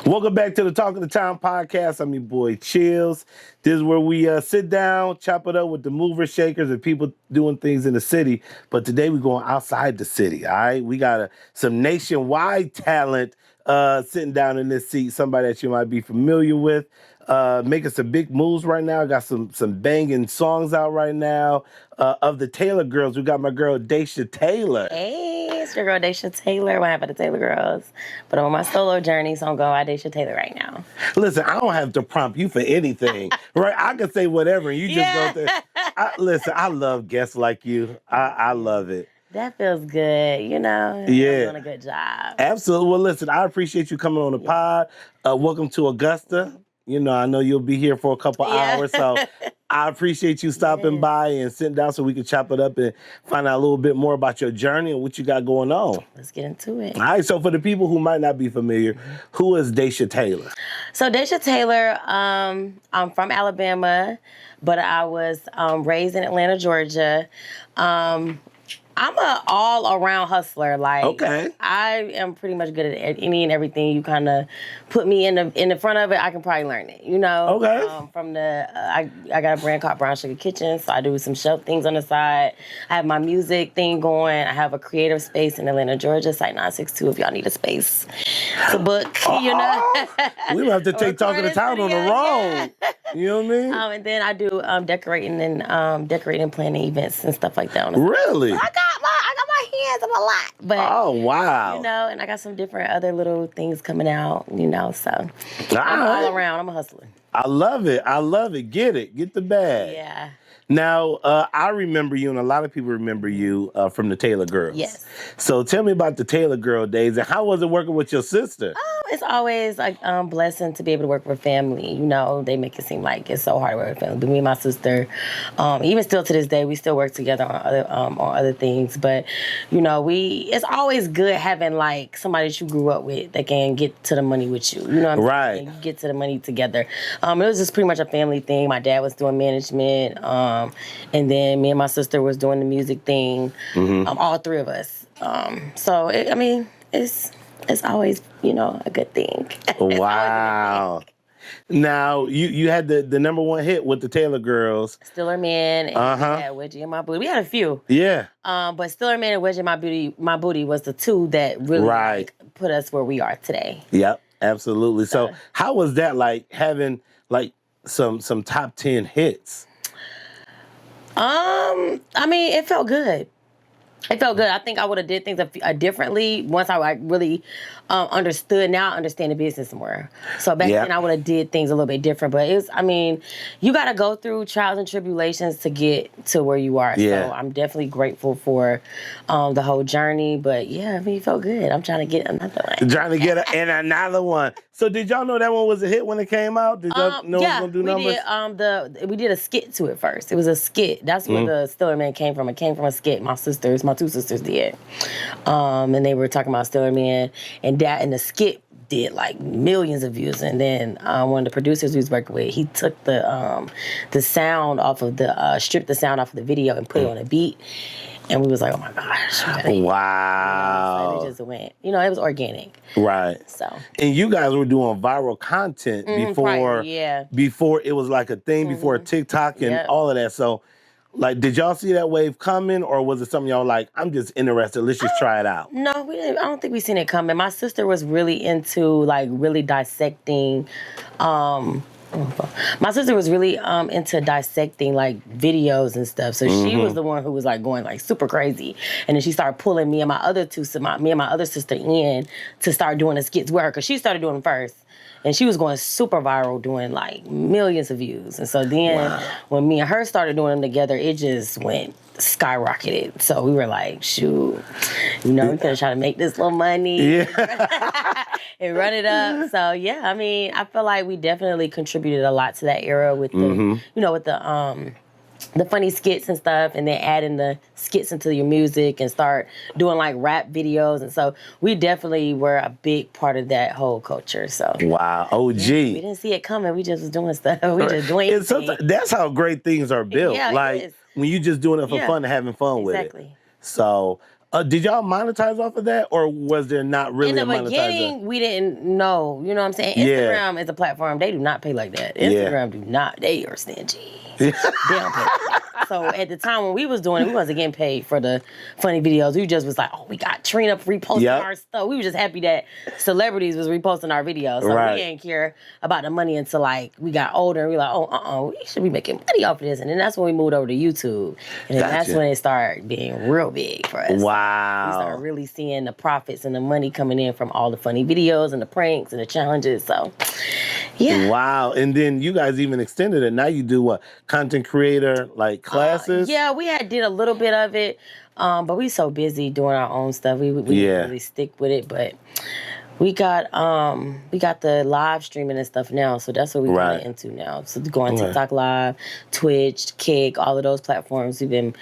Welcome back to the Talk of the Town podcast. I'm your boy Chills. This is where we sit down, chop it up with the movers, shakers, and people doing things in the city. But today we're going outside the city, all right? We got some nationwide talent sitting down in this seat, somebody that you might be familiar with. Making some big moves right now. Got some banging songs out right now. Of the Taylor Girlz, we got my girl Daysha Taylor. Hey, it's your girl Daysha Taylor. What happened to Taylor Girlz? But I'm on my solo journey, so I'm going by Daysha Taylor right now. Listen, I don't have to prompt you for anything, right? I can say whatever, and you just go through. Listen, I love guests like you. I love it. That feels good, you know? Yeah. Doing a good job. Absolutely. Well, listen, I appreciate you coming on the pod. Welcome to Augusta. You know, I know you'll be here for a couple hours, so I appreciate you stopping by and sitting down so we can chop it up and find out a little bit more about your journey and what you got going on. Let's get into it. All right, so for the people who might not be familiar, who is Daysha Taylor? So Daysha Taylor, I'm from Alabama, but I was raised in Atlanta, Georgia. I'm an all-around hustler. Like, I am pretty much good at any and everything. You kind of put me in the front of it, I can probably learn it. You know. From the I got a brand called Brown Sugar Kitchen, so I do some shelf things on the side. I have my music thing going. I have a creative space in Atlanta, Georgia, Site 962. If y'all need a space to book, you know. We have to take Talk of the Town on the road. You know what I mean? And then I do decorating and planning events and stuff like that. Really? I got my hands on a lot. But, oh, wow. You know, and I got some different other little things coming out, you know, so I'm all around. I'm a hustler. I love it. I love it. Get it. Get the bag. Yeah. Now, I remember you, and a lot of people remember you from the Taylor Girlz. Yes. So tell me about the Taylor Girl days, and how was it working with your sister? It's always like blessing to be able to work with family. You know, they make it seem like it's so hard to work with family. But me and my sister, even still to this day, we still work together on other things. But you know, it's always good having like somebody that you grew up with that can get to the money with you. You know what I'm saying? You get to the money together. It was just pretty much a family thing. My dad was doing management, and then me and my sister was doing the music thing. All three of us. So it's always, you know, a good thing. Wow. Now, you had the number one hit with the Taylor Girlz. Stiller Man and Wedgie and My Booty. We had a few. Yeah. But Stiller Man and Wedgie and My Booty was the two that really like, put us where we are today. Yep, absolutely. So how was that like having like some top 10 hits? I mean, it felt good. It felt good. I think I would have did things differently once I really understood. Now I understand the business more. So back then I would have did things a little bit different. But you got to go through trials and tribulations to get to where you are. Yeah. So I'm definitely grateful for the whole journey. But yeah, I mean, it felt good. I'm trying to get another one. Trying to get another one. So did y'all know that one was a hit when it came out? Did y'all know it was going to do numbers? We did a skit to it first. It was a skit. That's where the Stiller Man came from. It came from a skit. My two sisters did. And they were talking about Stiller Man. And the skit did like millions of views. And then one of the producers we was working with, he took the sound off of stripped the sound off of the video and put it on a beat. And we was like, oh my gosh. Wow. So it just went, you know, it was organic. Right. So. And you guys were doing viral content before it was like a thing, before TikTok and all of that. So, like, did y'all see that wave coming, or was it something y'all like, I'm just interested, let's just try it out? No, we didn't. I don't think we seen it coming. My sister was really into, like, really dissecting, my sister was really into dissecting like videos and stuff. So she was the one who was like going like super crazy. And then she started pulling me and my other sister in to start doing the skits with her, because she started doing them first. And she was going super viral, doing like millions of views. And so then when me and her started doing them together, it just went skyrocketed. So we were like, shoot, you know, we're gonna try to make this little money and run it up. So yeah, I mean, I feel like we definitely contributed a lot to that era with the, you know, with the funny skits and stuff, and then adding the skits into your music and start doing like rap videos. And so we definitely were a big part of that whole culture. So wow, OG. Yeah, we didn't see it coming. We just was doing stuff. We just doing it. That's how great things are built. Yeah, like when you just doing it for fun and having fun with it. Exactly. So Did y'all monetize off of that, or was there not really In the beginning, we didn't know. You know what I'm saying? Instagram is a platform. They do not pay like that. Instagram do not. They are stingy. They don't pay like that. So at the time when we was doing it, we wasn't getting paid for the funny videos. We just was like, oh, we got Trina reposting our stuff. We were just happy that celebrities was reposting our videos. So we didn't care about the money until like we got older and we were like, we should be making money off of this. And then that's when we moved over to YouTube. And then that's when it started being real big for us. Wow. We started really seeing the profits and the money coming in from all the funny videos and the pranks and the challenges. So, yeah. Wow. And then you guys even extended it. Now you do what? Content creator, like classes? Yeah, we did a little bit of it, but we so busy doing our own stuff. We didn't really stick with it, but we got the live streaming and stuff now, so that's what we're going into now. So going TikTok Live, Twitch, Kick, all of those platforms. We've been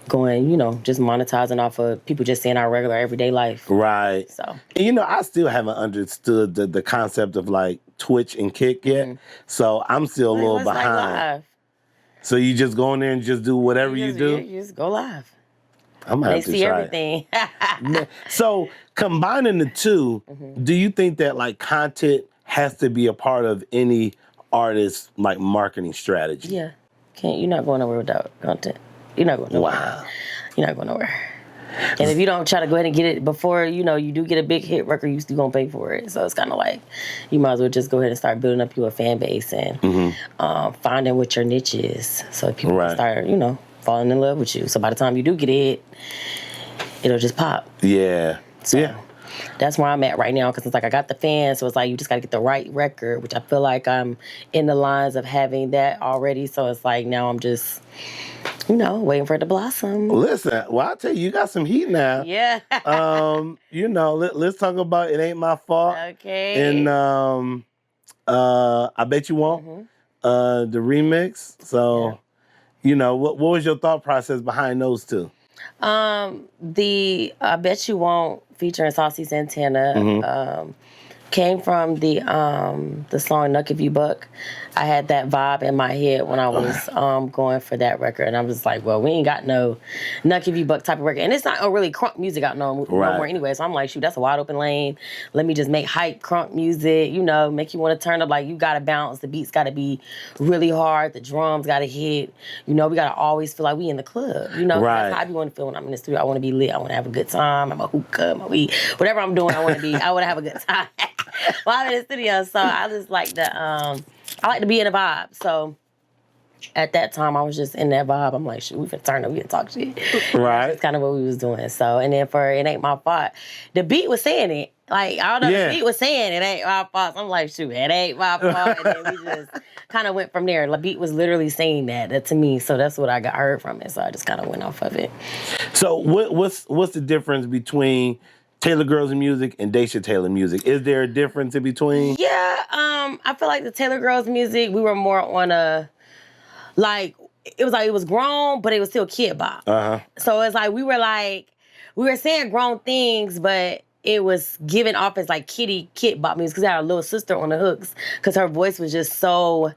going, just monetizing off of people just seeing our regular everyday life. Right. So, and, I still haven't understood the concept of like Twitch and Kick yet. So I'm still a little behind. Like live. So you just go in there and just do whatever you do? You just go live. I'm gonna have to see try everything. So combining the two, do you think that like content has to be a part of any artist's like marketing strategy? Yeah. You're not going nowhere without content. You're not going nowhere. Wow. You're not going nowhere. And if you don't try to go ahead and get it before, you do get a big hit record, you still gonna pay for it. So it's kind of like, you might as well just go ahead and start building up your fan base and finding what your niche is. So people can start, falling in love with you. So by the time you do get it, it'll just pop. Yeah. So that's where I'm at right now, because it's like I got the fans, so it's like you just got to get the right record, which I feel like I'm in the lines of having that already. So it's like now I'm just, waiting for it to blossom. Listen, well, I'll tell you, you got some heat now. Yeah. Let's talk about It Ain't My Fault. Okay. And I Bet You Won't, the remix. So, what was your thought process behind those two? The I Bet You Won't featuring Saucy Santana came from the song Nuck If You Buck. I had that vibe in my head when I was going for that record, and I was like, well, we ain't got no Nuck If You Buck type of record, and it's not really crunk music out no more anyway. So I'm like, shoot, that's a wide open lane. Let me just make hype crunk music, make you want to turn up. Like, you gotta bounce, the beats gotta be really hard, the drums gotta hit. We gotta always feel like we in the club. That's how I be want to feel when I'm in the studio. I want to be lit. I want to have a good time. I'm a hookah, my weed, whatever I'm doing. I want to have a good time while I'm in the studio. So I just like I like to be in a vibe. So at that time, I was just in that vibe. I'm like, shoot, we can turn up, we can talk shit. Right. That's kind of what we was doing. So, and then for It Ain't My Fault, the beat was saying it. Like, I don't know, the beat was saying It Ain't My Fault. So I'm like, shoot, it ain't my fault. And then we just kind of went from there. The beat was literally saying that to me. So that's what I heard from it. So I just kind of went off of it. So what's the difference between Taylor Girlz music and Daysha Taylor music? Is there a difference in between? Yeah, I feel like the Taylor Girlz music, we were more on a, like, it was grown, but it was still kid bop. So it's like, we were saying grown things, but it was given off as like kid bop music, because I had a little sister on the hooks, because her voice was just so,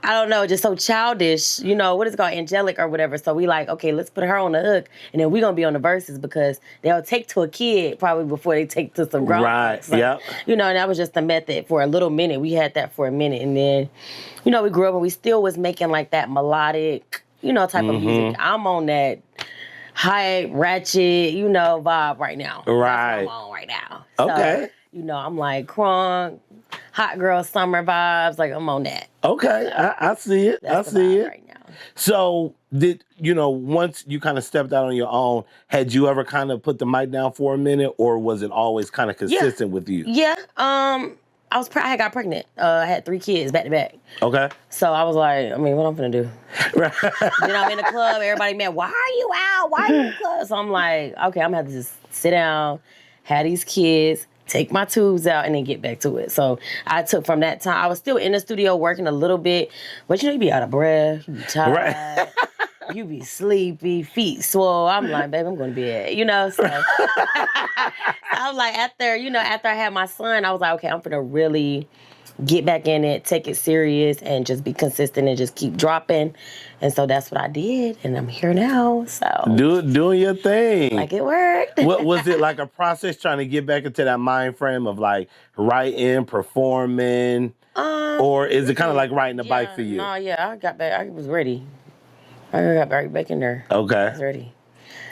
I don't know, just so childish, what is it called, angelic or whatever. So we like, okay, let's put her on the hook, and then we gonna be on the verses, because they'll take to a kid probably before they take to some grown folks. Like, and that was just the method for a little minute. We had that for a minute, and then, we grew up and we still was making like that melodic, type of music. I'm on that high ratchet, vibe right now. Right. That's what I'm on right now. Okay. So, I'm like crunk, hot girl summer vibes. Like, I'm on that. Okay, I see it. That's I see it. right now. So did once you kind of stepped out on your own, had you ever kind of put the mic down for a minute, or was it always kind of consistent with you? Yeah. I had got pregnant. I had 3 kids back to back. Okay. So I was like, what I'm gonna do? Then I'm in the club. Everybody mad. Why are you out? Why are you in the club? So I'm like, okay, I'm gonna have to just sit down, have these kids, take my tubes out, and then get back to it. So I took from that time. I was still in the studio working a little bit, but you be out of breath, you be tired. You be sleepy, feet swole. I'm like, babe, I'm going to bed, you know? So, so I was like, after I had my son, I was like, okay, I'm going to really get back in it, take it serious, and just be consistent and just keep dropping. And so that's what I did, and I'm here now. So doing your thing. like it worked. What was it like a process trying to get back into that mind frame of like writing, performing, or is it kind of like riding a bike for you? No, yeah, I got back. I was ready. I got right back in there. Okay, I was ready.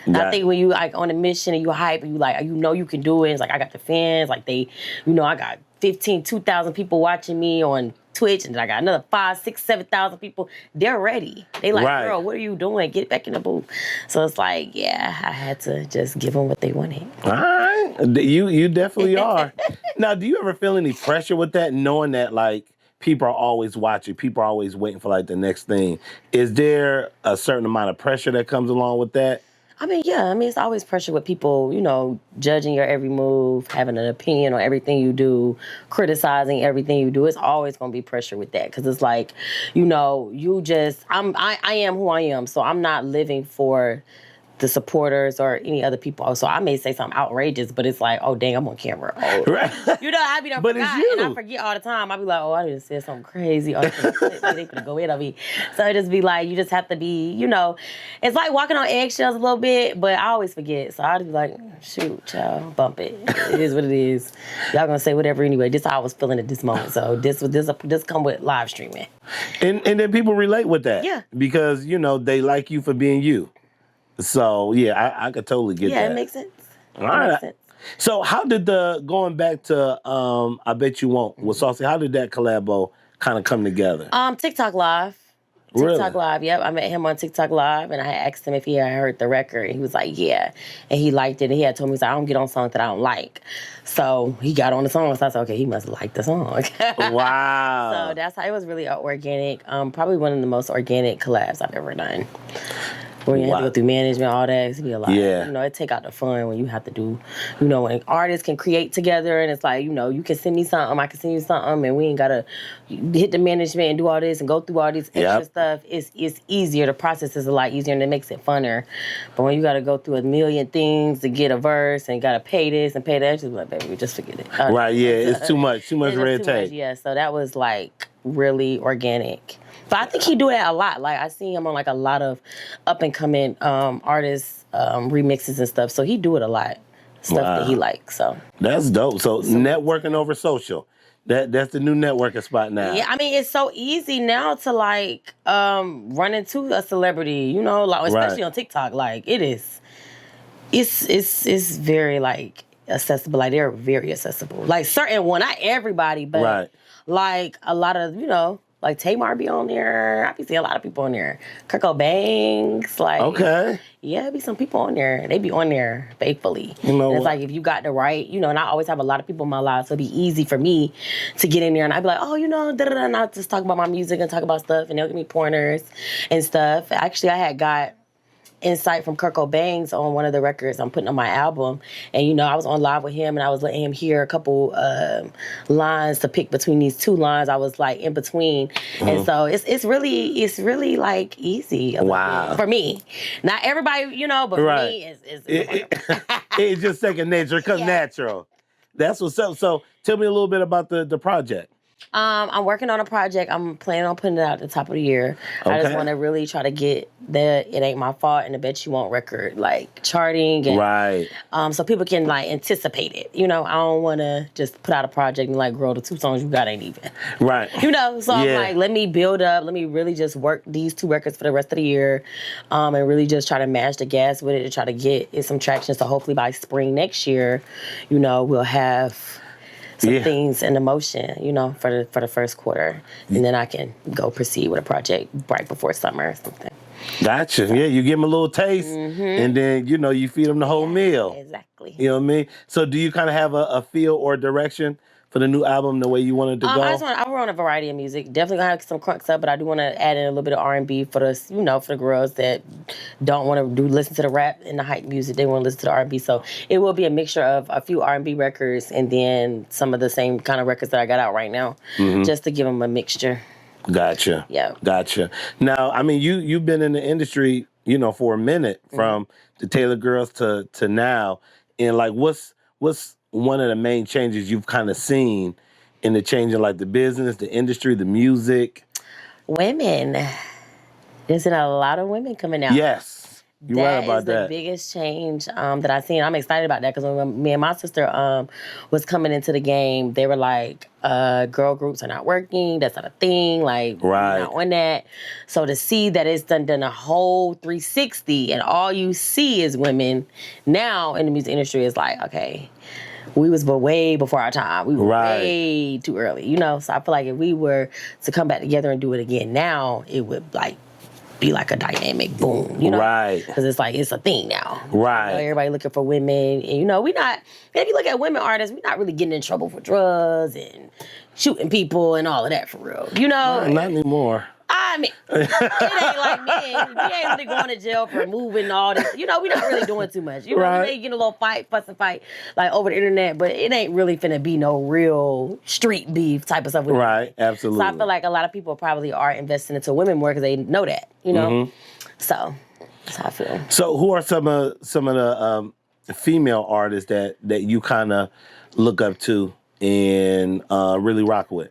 I think when you like on a mission and you hype and you like you know you can do it. It's like I got the fans, like they, I got 2,000 people watching me on Twitch, and then I got another 5, 6, 7,000 people. They're ready. They like, girl, what are you doing? Get back in the booth. So it's like, yeah, I had to just give them what they wanted. All right, you definitely are. Now, do you ever feel any pressure with that, knowing that like people are always watching, people are always waiting for like the next thing? Is there a certain amount of pressure that comes along with that? I mean, yeah. I mean, it's always pressure with people, judging your every move, having an opinion on everything you do, criticizing everything you do. It's always going to be pressure with that because it's like, I am who I am, so I'm not living for the supporters or any other people. So I may say something outrageous, but it's like, oh, dang, I'm on camera. Oh. Right. I be done But forgot, it's you. and I forget all the time. I be like, oh, I just said something crazy. Or they gonna go in on me. So it just be like, you just have to be, it's like walking on eggshells a little bit, but I always forget. So I just be like, shoot, child, bump it. It is what it is. Y'all gonna say whatever anyway. This is how I was feeling at this moment. So this come with live streaming. And then people relate with that. Yeah. Because, they like you for being you. So, yeah, I could totally get that. Yeah, it makes sense. All right. So how did going back to I Bet You Won't with Saucy, how did that collabo kind of come together? TikTok Live. TikTok Live, yep. I met him on TikTok Live, and I had asked him if he had heard the record, and he was like, yeah. And he liked it, and he had told me, I don't get on songs that I don't like. So he got on the song, so I said, okay, he must like the song. Wow. So that's how it was really organic. Probably one of the most organic collabs I've ever done. When you have to go through management, all that, it's be a lot. Yeah. It take out the fun when you have to do, when artists can create together and it's like, you can send me something, I can send you something, and we ain't got to hit the management and do all this and go through all this extra stuff. It's easier. The process is a lot easier and it makes it funner. But when you got to go through a million things to get a verse and got to pay this and pay that, it's just like, baby, just forget it. Right, yeah, it's too much red tape. Yeah, so that was like really organic. But I think he do that a lot. Like I see him on like a lot of up and coming artists remixes and stuff. So he do it a lot. Stuff that he likes. So that's dope. So networking over social. That's the new networking spot now. Yeah, I mean it's so easy now to like run into a celebrity, especially on TikTok. Like it is. It's very like accessible. Like they're very accessible. Like certain one, not everybody, but like a lot of, like Tamar be on there. I be seeing a lot of people on there. Kirko Banks, like yeah, be some people on there. They be on there faithfully. It's like if you got the right, and I always have a lot of people in my life, so it'd be easy for me to get in there and I'd be like, oh, da-da-da, and I'll just talk about my music and talk about stuff, and they'll give me pointers and stuff. Actually, I had got insight from Kirko Banks on one of the records I'm putting on my album, and I was on live with him and I was letting him hear a couple lines to pick between these two lines. I was like in between, and so it's really like easy for me. Not everybody, but for me it's just second nature. It comes natural. That's what's up. So tell me a little bit about the project. I'm working on a project. I'm planning on putting it out at the top of the year. I just want to really try to get the It Ain't My Fault and the Bet You Won't record like charting and so people can like anticipate it. I don't want to just put out a project and like grow the 2 songs you got ain't even. Right. So I'm like, let me build up. Let me really just work these 2 records for the rest of the year, and really just try to mash the gas with it to try to get it some traction. So hopefully by spring next year, we'll have some things in the motion, for the first quarter. And then I can go proceed with a project right before summer or something. Gotcha. Yeah, you give them a little taste, and then, you feed them the whole meal. Exactly. You know what I mean? So do you kind of have a feel or direction for the new album, the way you want it to go? I want a variety of music. Definitely gonna have some crunks up, but I do want to add in a little bit of R&B for the, for the girls that don't want to listen to the rap and the hype music. They want to listen to the R&B. So it will be a mixture of a few R&B records and then some of the same kind of records that I got out right now, just to give them a mixture. Gotcha. Yeah. Gotcha. Now, I mean, you've been in the industry, for a minute, from the Taylor Girls to now, and like, what's one of the main changes you've kind of seen in the change in like the business, the industry, the music? Women. There's been a lot of women coming out. Yes, you're right about That is that. the biggest change that I've seen. I'm excited about that because when me and my sister was coming into the game, they were like, girl groups are not working. That's not a thing. Like, Right. we're not on that. So to see that it's done a whole 360 and all you see is women now in the music industry is like, okay, we was way before our time. We were way too early, So I feel like if we were to come back together and do it again now, it would be like a dynamic boom, Right. Because it's like, it's a thing now. Right. Everybody looking for women. And, we not, if you look at women artists, we're not really getting in trouble for drugs and shooting people and all of that for real. Not anymore. I mean, it ain't like men. We ain't really going to jail for moving and all this. We're not really doing too much. We may get a little fuss and fight, like over the internet, but it ain't really finna be no real street beef type of stuff. Right, absolutely. So I feel like a lot of people probably are investing into women more because they know that, So that's how I feel. So who are some of the female artists that you kind of look up to and really rock with?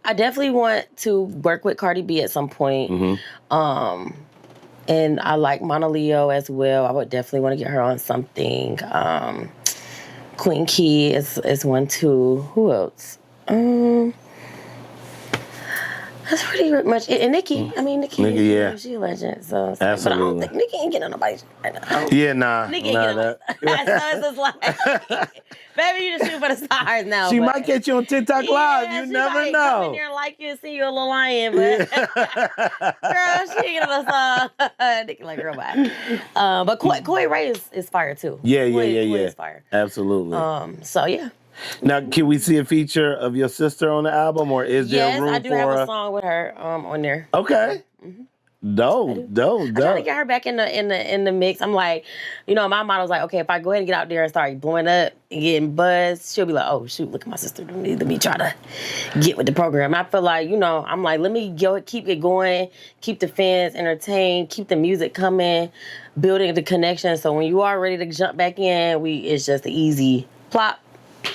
I definitely want to work with Cardi B at some point. And I like Mona Leo as well. I would definitely want to get her on something. Queen Key is one too. Who else? That's pretty much it. And Nicki. I mean, Nicki, yeah. She's a legend. So, absolutely. But I don't think Nicki ain't getting on nobody. Yeah, nah. Nicki ain't getting on. So it's just like, baby, you just shoot for the stars now. She might get you on TikTok Live. You never know. Come in there and like you and see you a little lion, but girl, she ain't getting on the song. Nicki like, girl, bye. But Coi Ray is fire too. Yeah. Coi is fire. Absolutely. So yeah. Now, can we see a feature of your sister on the album, or is there room for? Yes, I do have a song with her on there. Okay. Dope. I'm trying to get her back in the mix. I'm like, my motto's like, okay, if I go ahead and get out there and start blowing up and getting buzzed, she'll be like, oh shoot, look at my sister. Let me try to get with the program. I feel like, I'm like, let me go keep it going, keep the fans entertained, keep the music coming, building the connection. So when you are ready to jump back in, it's just an easy plop.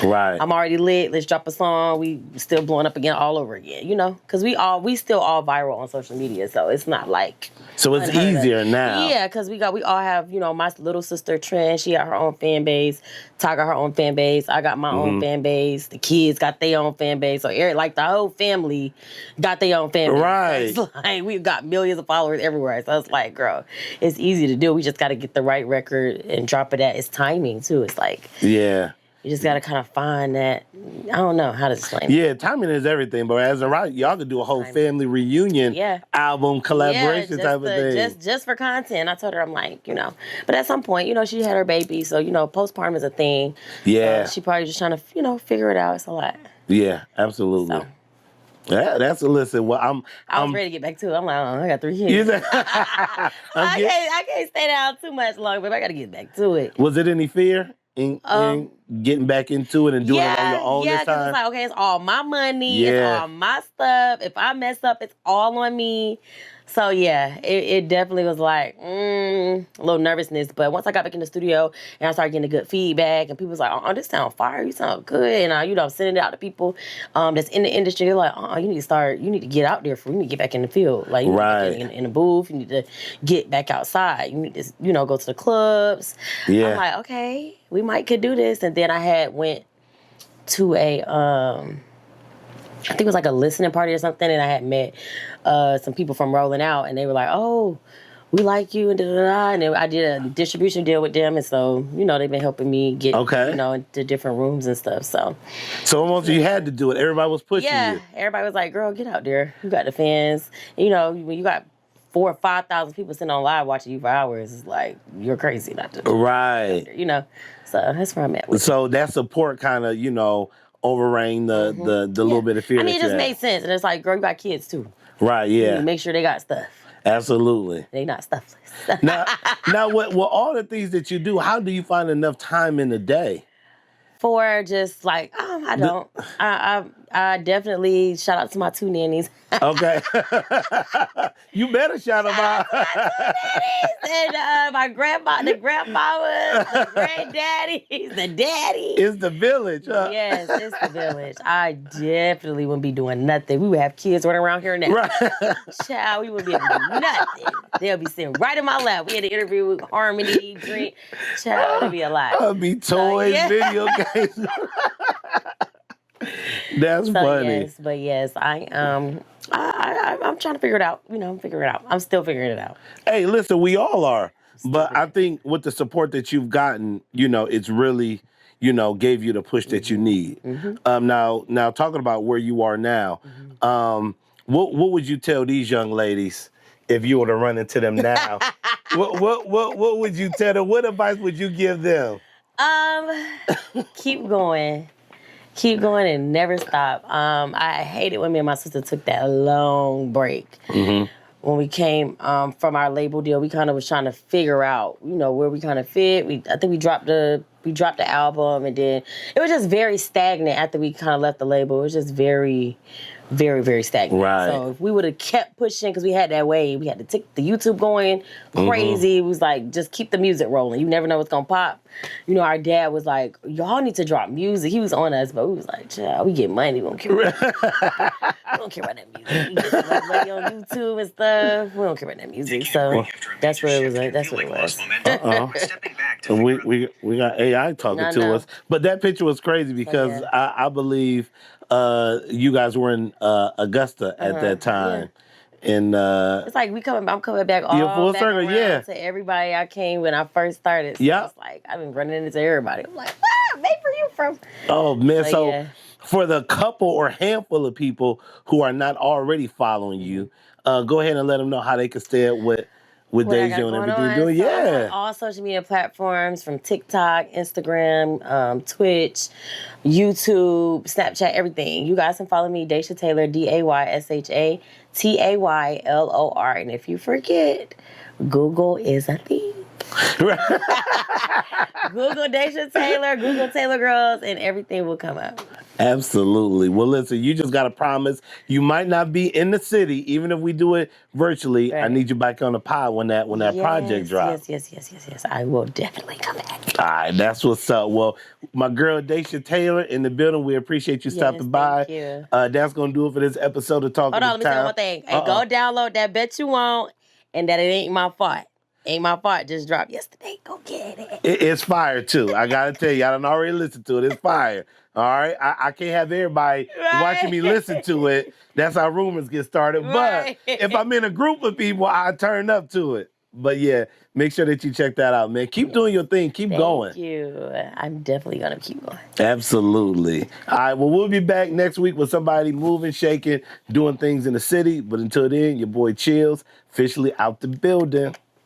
Right. I'm already lit. Let's drop a song. We still blowing up again all over again, Because we still all viral on social media, so it's not like. So it's easier now. Yeah, because we all have, my little sister Trent, she got her own fan base. Ty got her own fan base. I got my own fan base. The kids got their own fan base. So like the whole family got their own fan base. Right. So it's like we've got millions of followers everywhere. So it's like, girl, it's easy to do. We just got to get the right record and drop it at. It's timing too. It's like. Yeah. You just got to kind of find that. I don't know how to explain it. Yeah, timing is everything. But as a right, y'all could do a whole family reunion album collaboration type of thing. Just for content. I told her, I'm like, But at some point, she had her baby. So, postpartum is a thing. Yeah. She probably just trying to, figure it out. It's a lot. Yeah, absolutely. So. Yeah, that's a listen. Well, I was ready to get back to it. I'm like, I got 3 kids. I can't stay down too much longer, but I got to get back to it. Was it any fear in getting back into it and doing it on your own this time? Yeah, because it's like, okay, it's all my money. It's all my stuff. If I mess up, it's all on me. So, yeah, it definitely was like a little nervousness. But once I got back in the studio and I started getting the good feedback and people was like, oh, this sound fire. You sound good. And, sending it out to people that's in the industry. They're like, you need to get out there. You need to get back in the field. Like, you need to get in the booth. You need to get back outside. You need to, go to the clubs. Yeah. I'm like, okay, we could do this. And then I went to I think it was like a listening party or something, and I had met some people from Rolling Out, and they were like, oh, we like you, and da-da-da, and I did a distribution deal with them, and so, they've been helping me get, into different rooms and stuff, so. So almost you had to do it. Everybody was pushing you. Yeah, everybody was like, girl, get out there. You got the fans. When you got 4,000 or 5,000 people sitting on live watching you for hours, it's like, you're crazy not to. Right. So that's where I'm at with So that support kind of, overrang the little bit of fear. I mean, it just made sense. And it's like, girl, you got kids too. Right, yeah. Make sure they got stuff. Absolutely. They not stuffless. now, with all the things that you do, how do you find enough time in the day? For just like, I don't. I definitely shout out to my 2 nannies. Okay. You better shout them out. And my grandma, the grandmamas, the granddaddies, the daddies. It's the village. Yes, it's the village. I definitely wouldn't be doing nothing. We would have kids running around here now. Right. Child, we wouldn't be able to do nothing. They'll be sitting right in my lap. We had an interview with Harmony, Drink. Child, it'd be a lot. It'll be toys, video games. That's funny. Yes, but yes, I'm trying to figure it out. I'm figuring it out. I'm still figuring it out. Hey, listen, we all are. But I think with the support that you've gotten, it's really, gave you the push that you need. Mm-hmm. Now talking about where you are now, what would you tell these young ladies if you were to run into them now? what would you tell them? What advice would you give them? Keep going. Keep going and never stop. I hated when me and my sister took that long break. Mm-hmm. When we came from our label deal, we kind of was trying to figure out, where we kind of fit. I think we dropped the album, and then it was just very stagnant after we kind of left the label. It was just very, very, very stagnant. Right. So if we would have kept pushing, because we had that wave, we had to take the YouTube going crazy. It was like, just keep the music rolling. You never know what's going to pop. Our dad was like, y'all need to drop music. He was on us, but we was like, child, we get money. We don't care. We don't care about that music. We get some money on YouTube and stuff. We don't care about that music. So that's what it was. That's what it was. We got AI talking to us. But that picture was crazy because I believe you guys were in Augusta at that time. And it's like I'm coming back all full back circle, around to everybody I came when I first started. So it's like I've been running into everybody. I'm like, where are you from? Oh man, so for the couple or handful of people who are not already following you, go ahead and let them know how they can stay up with Daysha and everything you're doing. So all social media platforms, from TikTok, Instagram, Twitch, YouTube, Snapchat, everything. You guys can follow me, Daysha Taylor, DayshaTaylor. And if you forget, Google is a thing. Google Daysha Taylor, Google Taylor Girlz, and everything will come up. Absolutely. Well, listen, you just got to promise you might not be in the city, even if we do it virtually. Right. I need you back on the pod when that project drops. Yes. I will definitely come back. All right, that's what's up. Well, my girl Daysha Taylor in the building. We appreciate you stopping by. Thank you. That's gonna do it for this episode of Talking. Hold on, let me tell you one thing. Hey, go download that Bet You Won't, and that it ain't my fault. Ain't my fault. Just dropped yesterday. Go get it. It's fire too. I gotta tell you, I done already listened to it. It's fire. All right, I can't have everybody watching me listen to it. That's how rumors get started. But if I'm in a group of people, I turn up to it. But yeah, make sure that you check that out, man. Keep doing your thing. Keep going. Thank you. I'm definitely gonna keep going. Absolutely. All right. Well, we'll be back next week with somebody moving, shaking, doing things in the city. But until then, your boy Chills officially out the building.